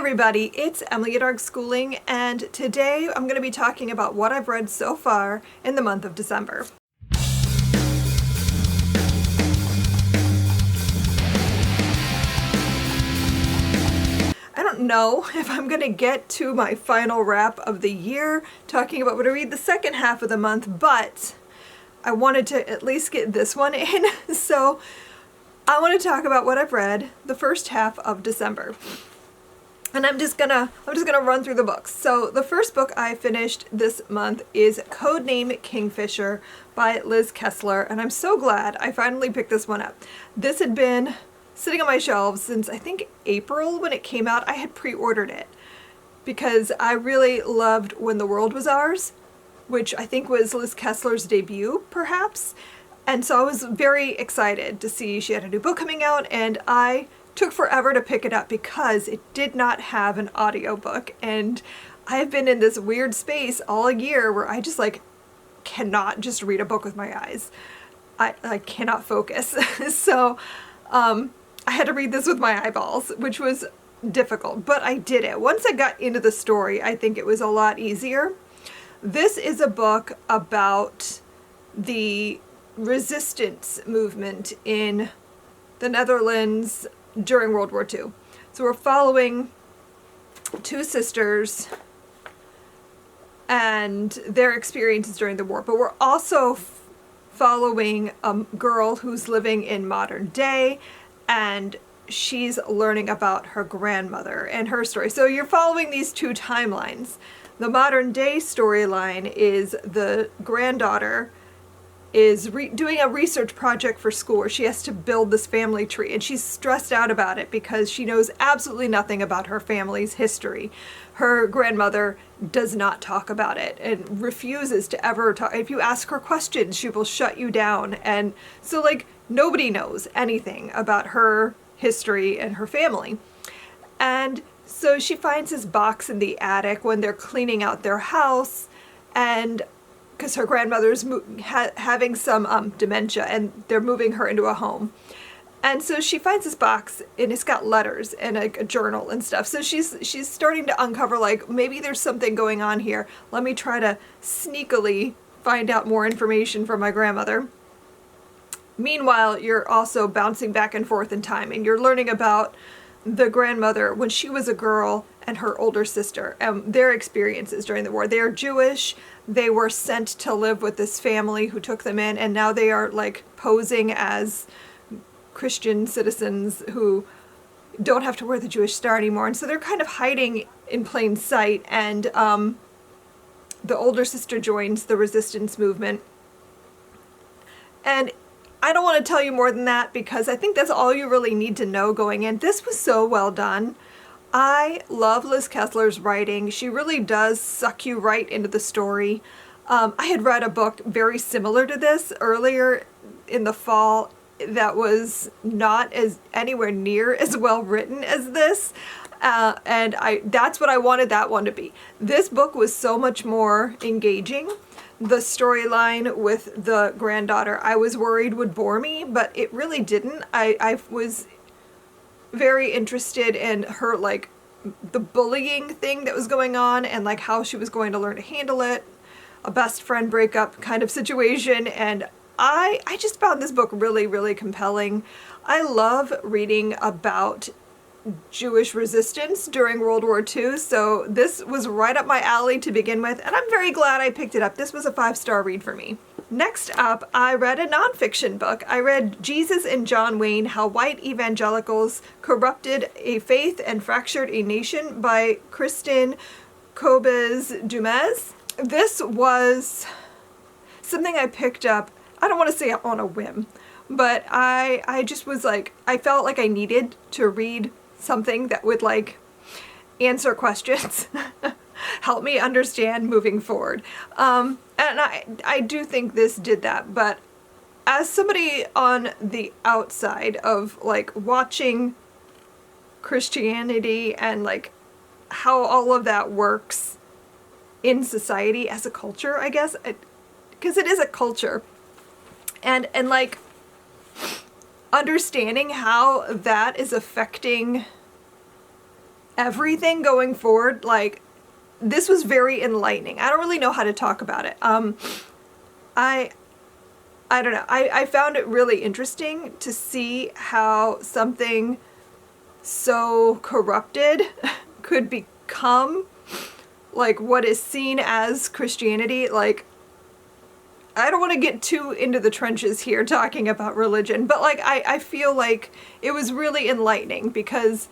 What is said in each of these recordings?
everybody, it's Emily at ARC Schooling, and today I'm going to be talking about what I've read so far in the month of December. I don't know if I'm going to get to my final wrap of the year talking about what I read the second half of the month, but I wanted to at least get this one in, so I want to talk about what I've read the first half of December. And I'm just gonna run through the books. So the first book I finished this month is Codename Kingfisher by Liz Kessler, and I'm so glad I finally picked this one up. This had been sitting on my shelves since I think April when it came out. I had pre-ordered it because I really loved When the World Was Ours, which I think was Liz Kessler's debut, perhaps. And so I was very excited to see she had a new book coming out, and I took forever to pick it up because it did not have an audiobook, and I've been in this weird space all year where I just cannot just read a book with my eyes. I cannot focus. So I had to read this with my eyeballs, which was difficult, but I did it. Once I got into the story, I think it was a lot easier. This is a book about the resistance movement in the Netherlands during World War II. So we're following two sisters and their experiences during the war, but we're also following a girl who's living in modern day, and she's learning about her grandmother and her story. So you're following these two timelines. The modern day storyline is the granddaughter is doing a research project for school where she has to build this family tree, and she's stressed out about it because she knows absolutely nothing about her family's history. Her grandmother does not talk about it and refuses to ever talk. If you ask her questions, she will shut you down. And so nobody knows anything about her history and her family. And so she finds this box in the attic when they're cleaning out their house, and because her grandmother's having some dementia, and they're moving her into a home. And so she finds this box, and it's got letters and a journal and stuff. So she's starting to uncover, maybe there's something going on here. Let me try to sneakily find out more information from my grandmother. Meanwhile, you're also bouncing back and forth in time, and you're learning about the grandmother when she was a girl and her older sister and their experiences during the war. They are Jewish. They were sent to live with this family who took them in, and now they are posing as Christian citizens who don't have to wear the Jewish star anymore. And so they're kind of hiding in plain sight, and the older sister joins the resistance movement. And I don't want to tell you more than that because I think that's all you really need to know going in. This was so well done. I love Liz Kessler's writing. She really does suck you right into the story. I had read a book very similar to this earlier in the fall that was not as anywhere near as well written as this. And that's what I wanted that one to be. This book was so much more engaging. The storyline with the granddaughter, I was worried would bore me, but it really didn't. I was very interested in her, the bullying thing that was going on, and how she was going to learn to handle it, a best friend breakup kind of situation. And I just found this book really, really compelling. I love reading about Jewish resistance during World War II, so this was right up my alley to begin with, and I'm very glad I picked it up. This was a 5-star read for me. Next up, I read a nonfiction book. I read Jesus and John Wayne, How White Evangelicals Corrupted a Faith and Fractured a Nation by Kristin Kobes Dumas. This was something I picked up, I don't want to say on a whim, but I just was I felt like I needed to read something that would answer questions, help me understand moving forward. And I do think this did that, but as somebody on the outside of watching Christianity and how all of that works in society as a culture, I guess, because it is a culture, and understanding how that is affecting everything going forward, like, this was very enlightening. I don't really know how to talk about it. I don't know. I found it really interesting to see how something so corrupted could become like what is seen as Christianity. Like, I don't want to get too into the trenches here talking about religion, but like I feel like it was really enlightening because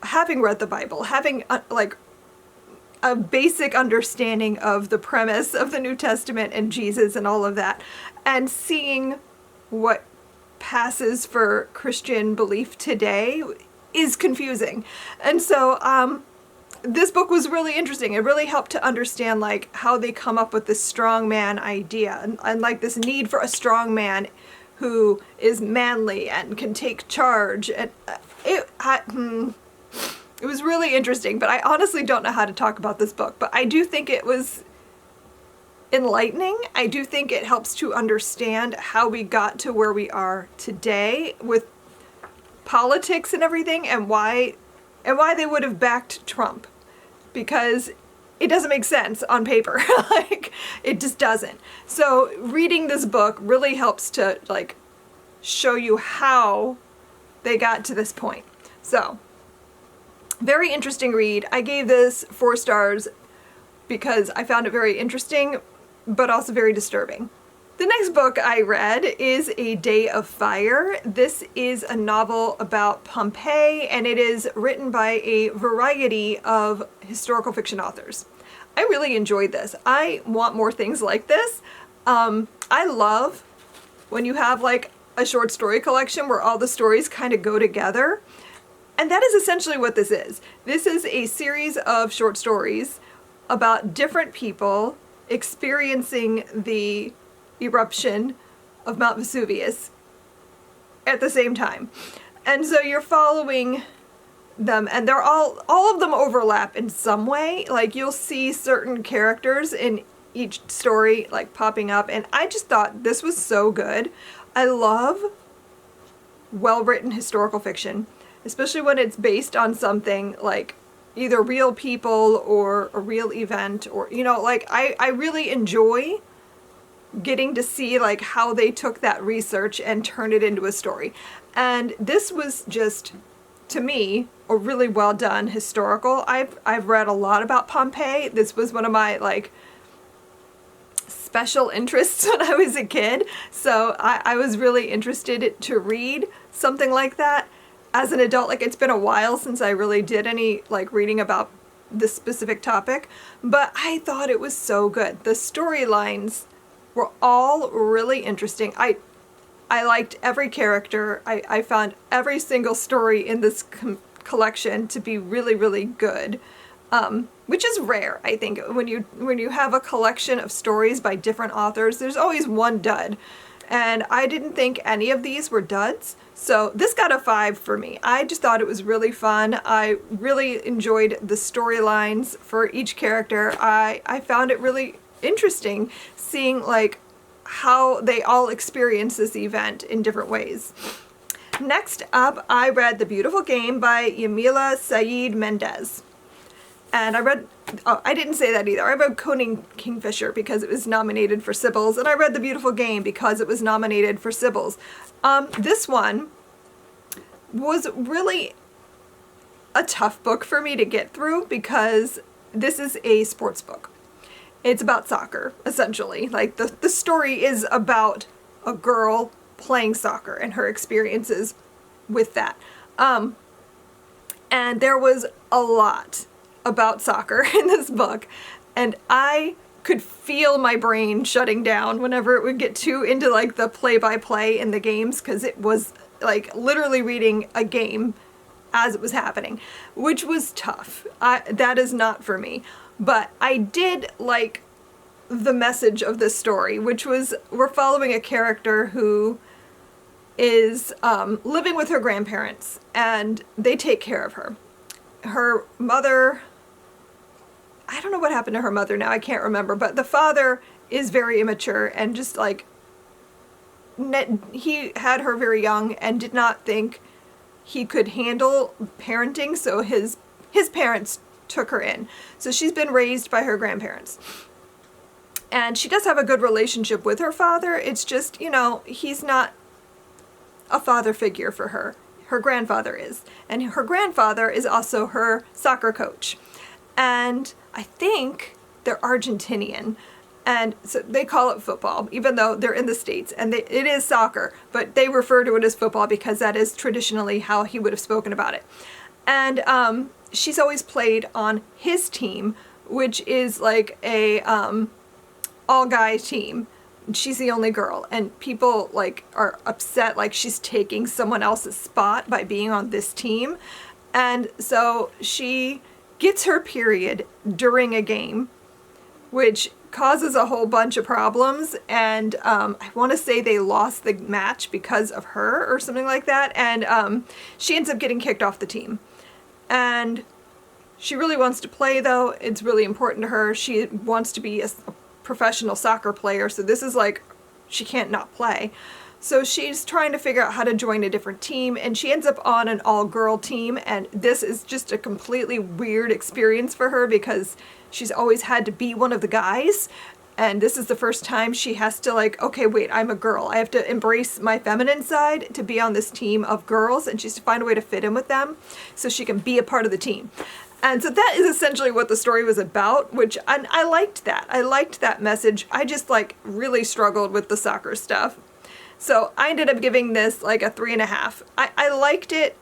having read the Bible, having like a basic understanding of the premise of the New Testament and Jesus and all of that, and seeing what passes for Christian belief today is confusing. And so this book was really interesting. It really helped to understand like how they come up with this strong man idea and like this need for a strong man who is manly and can take charge. And it was really interesting, but I honestly don't know how to talk about this book. But I do think it was enlightening. I do think it helps to understand how we got to where we are today with politics and everything, and why they would have backed Trump, because it doesn't make sense on paper. Like, it just doesn't. So reading this book really helps to like show you how they got to this point. So very interesting read. I gave this 4 stars because I found it very interesting, but also very disturbing. The next book I read is A Day of Fire. This is a novel about Pompeii, and it is written by a variety of historical fiction authors. I really enjoyed this. I want more things like this. I love when you have like a short story collection where all the stories kind of go together. And that is essentially what this is. This is a series of short stories about different people experiencing the eruption of Mount Vesuvius at the same time. And so you're following them, and they're all of them overlap in some way. Like, you'll see certain characters in each story like popping up, and I just thought this was so good. I love well-written historical fiction, especially when it's based on something like either real people or a real event, or, you know, like I really enjoy getting to see like how they took that research and turned it into a story. And this was just, to me, a really well done historical. I've read a lot about Pompeii. This was one of my like special interests when I was a kid. So I was really interested to read something like that as an adult. Like, it's been a while since I really did any like reading about this specific topic, but I thought it was so good. The storylines were all really interesting. I liked every character. I found every single story in this collection to be really, really good, which is rare. I think when you have a collection of stories by different authors, there's always one dud. And I didn't think any of these were duds. So this got a 5 for me. I just thought it was really fun. I really enjoyed the storylines for each character. I found it really interesting seeing like how they all experience this event in different ways. Next up, I read The Beautiful Game by Yamila Saeed Mendez. And I didn't say that either. I read Codename Kingfisher because it was nominated for Sibbles, and I read The Beautiful Game because it was nominated for Sibbles. This one was really a tough book for me to get through because this is a sports book. It's about soccer, essentially. Like, the story is about a girl playing soccer and her experiences with that. And there was a lot about soccer in this book, and I could feel my brain shutting down whenever it would get too into like the play-by-play in the games, because it was like literally reading a game as it was happening, which was tough. That is not for me. But I did like the message of this story, which was we're following a character who is living with her grandparents, and they take care of her. Her mother, I don't know what happened to her mother now, I can't remember, but the father is very immature and just like, he had her very young and did not think he could handle parenting, so his parents took her in. So she's been raised by her grandparents. And she does have a good relationship with her father. It's just, he's not a father figure for her. Her grandfather is. And her grandfather is also her soccer coach. And I think they're Argentinian. And so they call it football, even though they're in the States. And it is soccer, but they refer to it as football because that is traditionally how he would have spoken about it. And she's always played on his team, which is like a all-guy team. She's the only girl, and people are upset she's taking someone else's spot by being on this team. And so she gets her period during a game, which causes a whole bunch of problems. And I want to say they lost the match because of her or something like that. And she ends up getting kicked off the team. And she really wants to play, though. It's really important to her. She wants to be a professional soccer player, so this is she can't not play. So she's trying to figure out how to join a different team, and she ends up on an all-girl team, and this is just a completely weird experience for her because she's always had to be one of the guys, and this is the first time she has to okay, wait, I'm a girl. I have to embrace my feminine side to be on this team of girls, and she's to find a way to fit in with them so she can be a part of the team. And so that is essentially what the story was about, which I liked that. I liked that message. I just really struggled with the soccer stuff. So I ended up giving this a 3.5. I liked it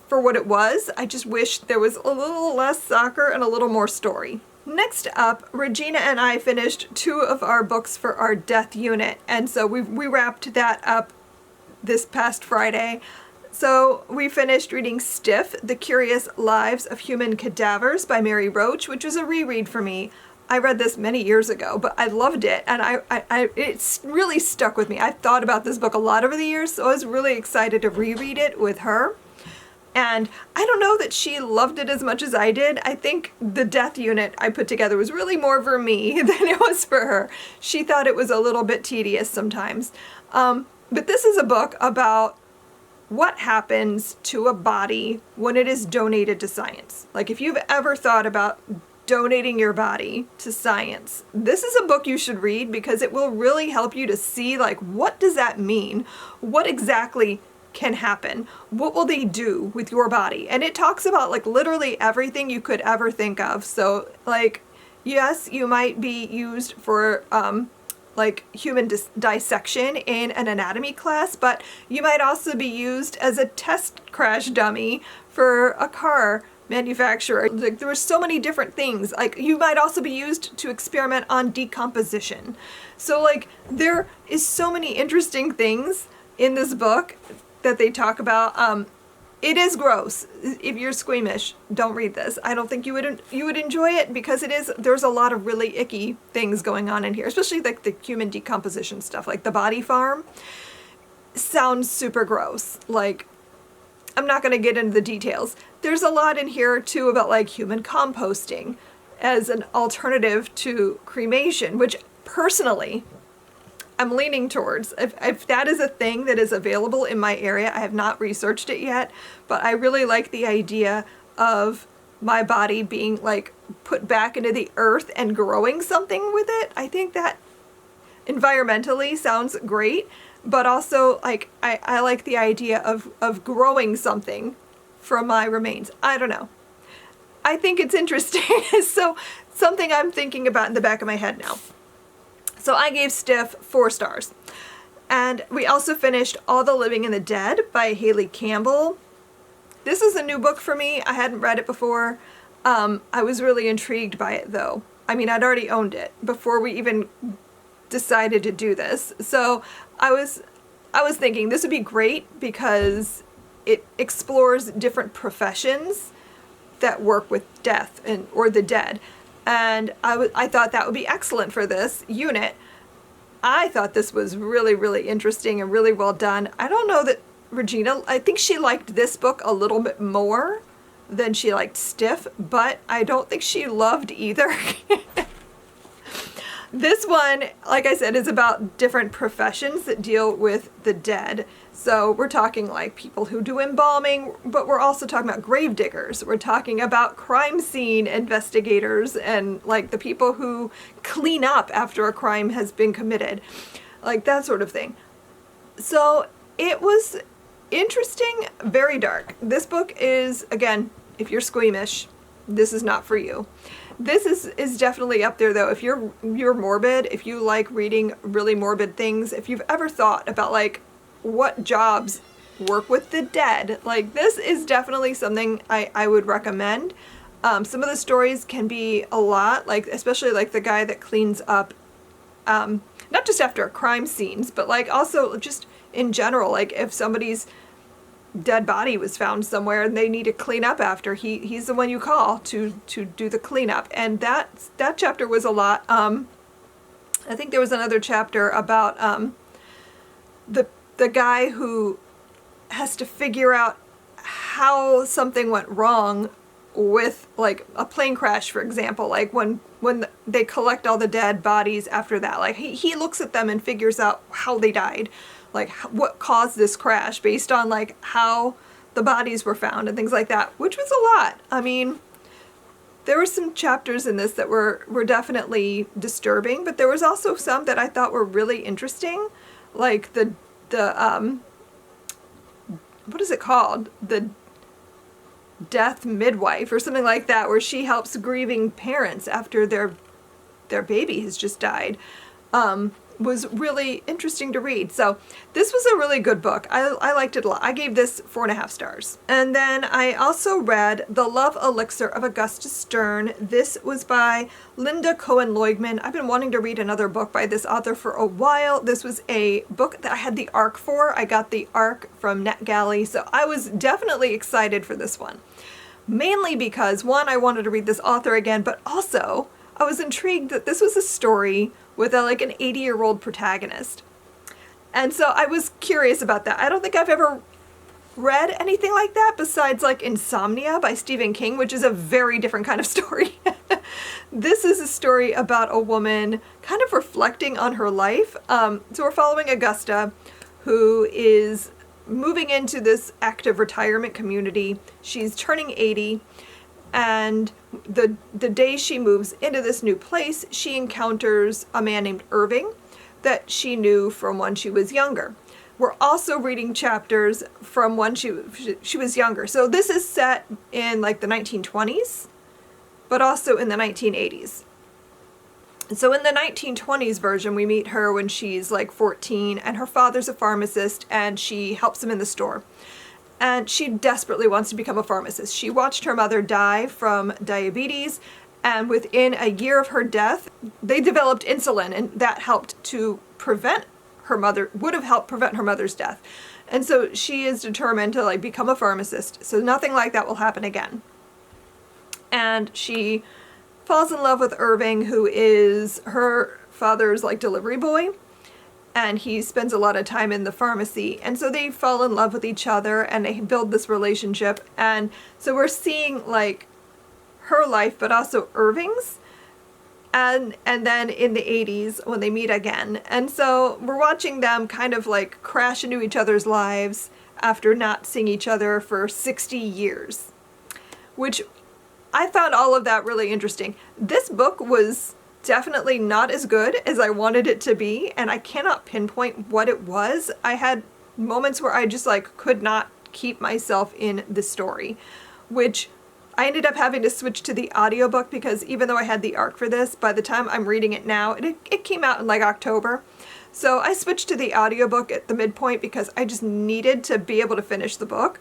for what it was. I just wish there was a little less soccer and a little more story. Next up, Regina and I finished 2 of our books for our death unit. And so we wrapped that up this past Friday. So we finished reading Stiff, The Curious Lives of Human Cadavers by Mary Roach, which was a reread for me. I read this many years ago, but I loved it, and it's really stuck with me. I've thought about this book a lot over the years, so I was really excited to reread it with her. And I don't know that she loved it as much as I did. I think the death unit I put together was really more for me than it was for her. She thought it was a little bit tedious sometimes. But this is a book about what happens to a body when it is donated to science. If you've ever thought about donating your body to science, this is a book you should read because it will really help you to see what does that mean? What exactly can happen? What will they do with your body? And it talks about literally everything you could ever think of. So yes, you might be used for human dissection in an anatomy class, but you might also be used as a test crash dummy for a car manufacturer. There were so many different things. You might also be used to experiment on decomposition. So there is so many interesting things in this book that they talk about. It is gross. If you're squeamish, don't read this. I don't think you would enjoy it because there's a lot of really icky things going on in here, especially the human decomposition stuff, the body farm. Sounds super gross. I'm not going to get into the details. There's a lot in here too about human composting as an alternative to cremation, which personally I'm leaning towards. If that is a thing that is available in my area, I have not researched it yet, but I really like the idea of my body being put back into the earth and growing something with it. I think that environmentally sounds great, but also I like the idea of growing something from my remains. I don't know. I think it's interesting. So something I'm thinking about in the back of my head now. So I gave Stiff 4 stars. And we also finished All the Living and the Dead by Haley Campbell. This is a new book for me. I hadn't read it before. I was really intrigued by it though. I mean, I'd already owned it before we even decided to do this. So I was thinking this would be great because it explores different professions that work with death or the dead. And I thought that would be excellent for this unit. I thought this was really, really interesting and really well done. I don't know that Regina, I think she liked this book a little bit more than she liked Stiff, but I don't think she loved either. This one, like I said, is about different professions that deal with the dead. So we're talking like people who do embalming, but we're also talking about grave diggers. We're talking about crime scene investigators and like the people who clean up after a crime has been committed, like that sort of thing. So it was interesting, very dark. This book is, again, if you're squeamish, this is not for you. This is definitely up there though. If you're morbid, if you like reading really morbid things, if you've ever thought about like what jobs work with the dead, like this is definitely something I would recommend. Some of the stories can be a lot, like especially like the guy that cleans up, not just after crime scenes, but like also just in general, like if somebody's dead body was found somewhere and they need to clean up after, he's the one you call to do the cleanup. And that chapter was a lot. I think there was another chapter about the guy who has to figure out how something went wrong with like a plane crash, for example, like when they collect all the dead bodies after that, like he looks at them and figures out how they died, like what caused this crash based on like how the bodies were found and things like that, which was a lot. I mean, there were some chapters in this that were definitely disturbing, but there was also some that I thought were really interesting, like the what is it called? The death midwife or something like that, where she helps grieving parents after their baby has just died. Was really interesting to read. So this was a really good book. I liked it a lot. I gave this 4.5 stars. And then I also read The Love Elixir of Augusta Stern. This was by Linda Cohen-Leugman. I've been wanting to read another book by this author for a while. This was a book that I had the ARC for. I got the ARC from NetGalley, so I was definitely excited for this one. Mainly because, one, I wanted to read this author again, but also I was intrigued that this was a story with like an 80-year-old protagonist. And so I was curious about that. I don't think I've ever read anything like that besides like Insomnia by Stephen King, which is a very different kind of story. This is a story about a woman kind of reflecting on her life. So we're following Augusta, who is moving into this active retirement community. She's turning 80. And the day she moves into this new place, she encounters a man named Irving that she knew from when she was younger. We're also reading chapters from when she was younger. So this is set in like the 1920s, but also in the 1980s. So in the 1920s version, we meet her when she's like 14, and her father's a pharmacist, and she helps him in the store. And she desperately wants to become a pharmacist. She watched her mother die from diabetes, and within a year of her death, they developed insulin, and that helped to prevent her mother, would have helped prevent her mother's death. And so she is determined to like become a pharmacist, so nothing like that will happen again. And she falls in love with Irving, who is her father's like delivery boy. And he spends a lot of time in the pharmacy. And so they fall in love with each other and they build this relationship. And so we're seeing like her life, but also Irving's. And then in the 80s when they meet again. And so we're watching them kind of like crash into each other's lives after not seeing each other for 60 years. Which I found all of that really interesting. This book was definitely not as good as I wanted it to be, and I cannot pinpoint what it was. I had moments where I just like could not keep myself in the story, which I ended up having to switch to the audiobook because even though I had the ARC for this, by the time I'm reading it now, it came out in like October. So I switched to the audiobook at the midpoint because I just needed to be able to finish the book.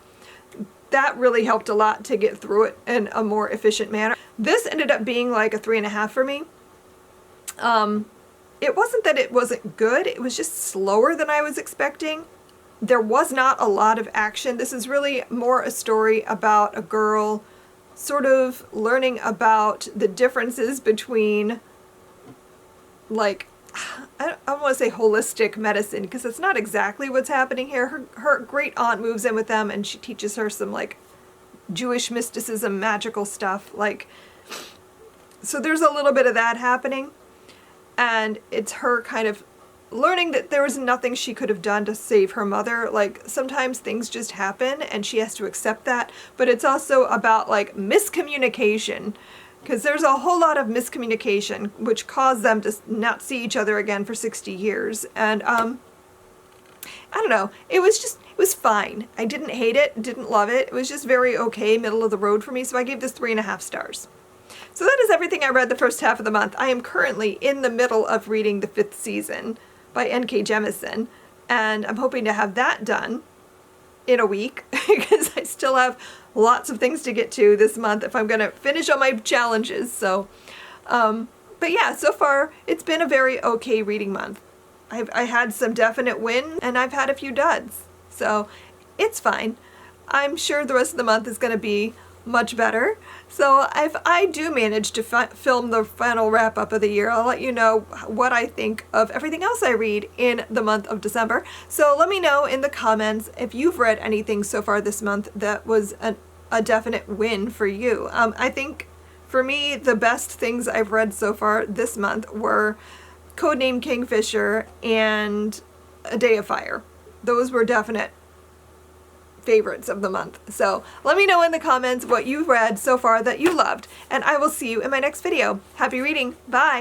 That really helped a lot to get through it in a more efficient manner. This ended up being like a 3.5 for me. It wasn't that it wasn't good, it was just slower than I was expecting. There was not a lot of action. This is really more a story about a girl sort of learning about the differences between, like, I don't want to say holistic medicine because it's not exactly what's happening here. Her great aunt moves in with them and she teaches her some like Jewish mysticism, magical stuff. Like, so there's a little bit of that happening. and it's her kind of learning that there was nothing she could have done to save her mother. Like, sometimes things just happen and she has to accept that, but it's also about like miscommunication, because there's a whole lot of miscommunication which caused them to not see each other again for 60 years. And I don't know, it was fine. I didn't hate it, didn't love it. It was just very okay, middle of the road for me, so I gave this 3.5 stars. So that is everything I read the first half of the month. I am currently in the middle of reading The Fifth Season by N.K. Jemisin, and I'm hoping to have that done in a week because I still have lots of things to get to this month if I'm going to finish all my challenges. So, but yeah, so far it's been a very okay reading month. I had some definite wins and I've had a few duds, so it's fine. I'm sure the rest of the month is going to be much better. So if I do manage to film the final wrap up of the year, I'll let you know what I think of everything else I read in the month of December. So let me know in the comments if you've read anything so far this month that was a definite win for you. I think for me, the best things I've read so far this month were Codename Kingfisher and A Day of Fire. Those were definite favorites of the month. So let me know in the comments what you've read so far that you loved, and I will see you in my next video. Happy reading. Bye.